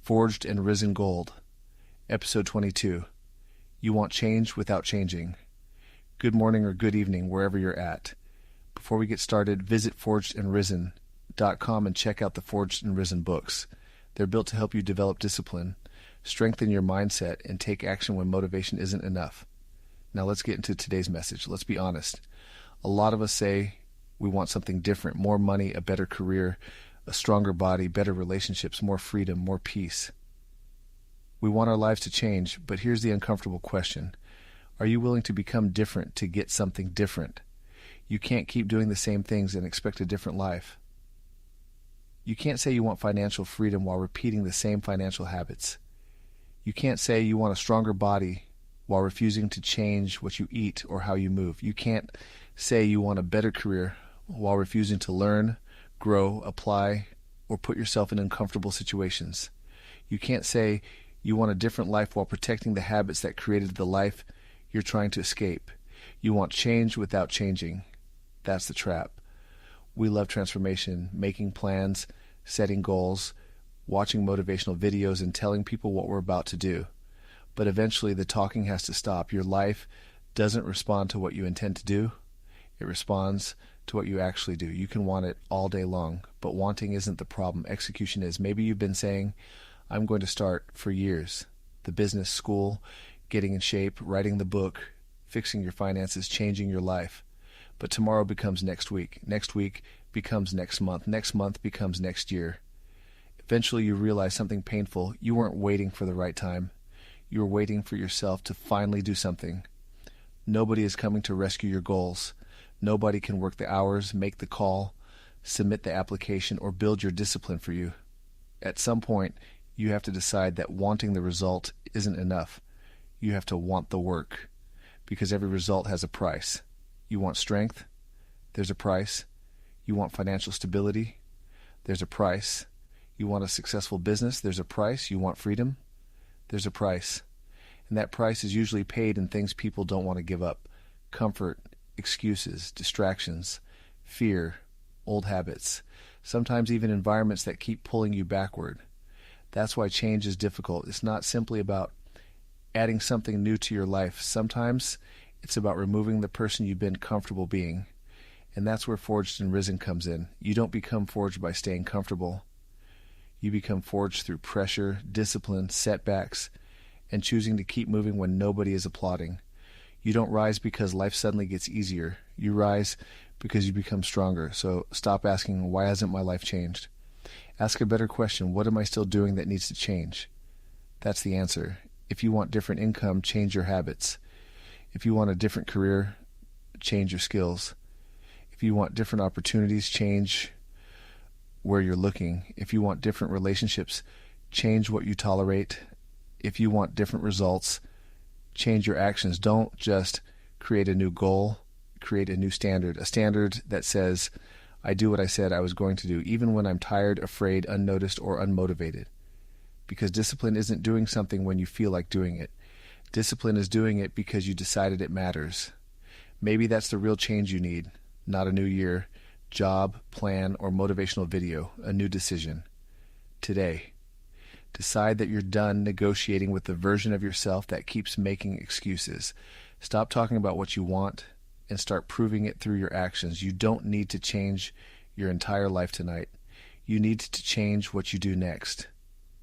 Forged and Risen Gold, Episode 22. You want change without changing. Good morning or good evening, wherever you're at. Before we get started, visit forgedandrisen.com and check out the Forged and Risen books. They're built to help you develop discipline, strengthen your mindset, and take action when motivation isn't enough. Now let's get into today's message. Let's be honest. A lot of us say we want something different, more money, a better career, a stronger body, better relationships, more freedom, more peace. We want our lives to change, but here's the uncomfortable question. Are you willing to become different to get something different? You can't keep doing the same things and expect a different life. You can't say you want financial freedom while repeating the same financial habits. You can't say you want a stronger body while refusing to change what you eat or how you move. You can't say you want a better career while refusing to learn, grow, apply, or put yourself in uncomfortable situations. You can't say you want a different life while protecting the habits that created the life you're trying to escape. You want change without changing. That's the trap. We love transformation, making plans, setting goals, watching motivational videos, and telling people what we're about to do. But eventually the talking has to stop. Your life doesn't respond to what you intend to do. It responds to what you actually do. You can want it all day long, but wanting isn't the problem. Execution is. Maybe you've been saying, I'm going to start for years. The business, school, getting in shape, writing the book, fixing your finances, changing your life. But tomorrow becomes next week. Next week becomes next month. Next month becomes next year. Eventually you realize something painful. You weren't waiting for the right time. You were waiting for yourself to finally do something. Nobody is coming to rescue your goals. Nobody can work the hours, make the call, submit the application, or build your discipline for you. At some point, you have to decide that wanting the result isn't enough. You have to want the work, because every result has a price. You want strength? There's a price. You want financial stability? There's a price. You want a successful business? There's a price. You want freedom? There's a price. And that price is usually paid in things people don't want to give up. Comfort, excuses, distractions, fear, old habits, sometimes even environments that keep pulling you backward. That's why change is difficult. It's not simply about adding something new to your life. Sometimes it's about removing the person you've been comfortable being. And that's where Forged and Risen comes in. You don't become forged by staying comfortable. You become forged through pressure, discipline, setbacks, and choosing to keep moving when nobody is applauding. You don't rise because life suddenly gets easier. You rise because you become stronger. So stop asking, why hasn't my life changed? Ask a better question. What am I still doing that needs to change? That's the answer. If you want different income, change your habits. If you want a different career, change your skills. If you want different opportunities, change where you're looking. If you want different relationships, change what you tolerate. If you want different results, change your actions. Don't just create a new goal, create a new standard, a standard that says, I do what I said I was going to do, even when I'm tired, afraid, unnoticed, or unmotivated. Because discipline isn't doing something when you feel like doing it. Discipline is doing it because you decided it matters. Maybe that's the real change you need, not a new year, job, plan, or motivational video, a new decision. Today, decide that you're done negotiating with the version of yourself that keeps making excuses. Stop talking about what you want and start proving it through your actions. You don't need to change your entire life tonight. You need to change what you do next.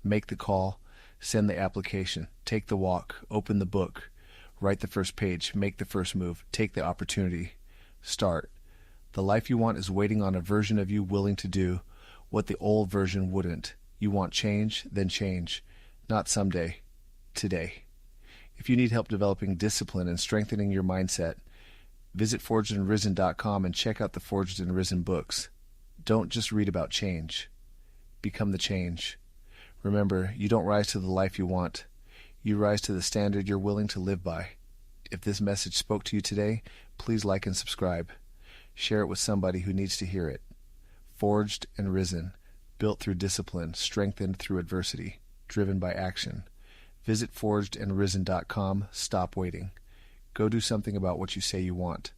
Make the call, send the application, take the walk, open the book, write the first page, make the first move, take the opportunity, start. The life you want is waiting on a version of you willing to do what the old version wouldn't. You want change, then change. Not someday, today. If you need help developing discipline and strengthening your mindset, visit forgedandrisen.com and check out the Forged and Risen books. Don't just read about change. Become the change. Remember, you don't rise to the life you want. You rise to the standard you're willing to live by. If this message spoke to you today, please like and subscribe. Share it with somebody who needs to hear it. Forged and Risen, built through discipline, strengthened through adversity, driven by action. Visit forgedandrisen.com. Stop waiting. Go do something about what you say you want.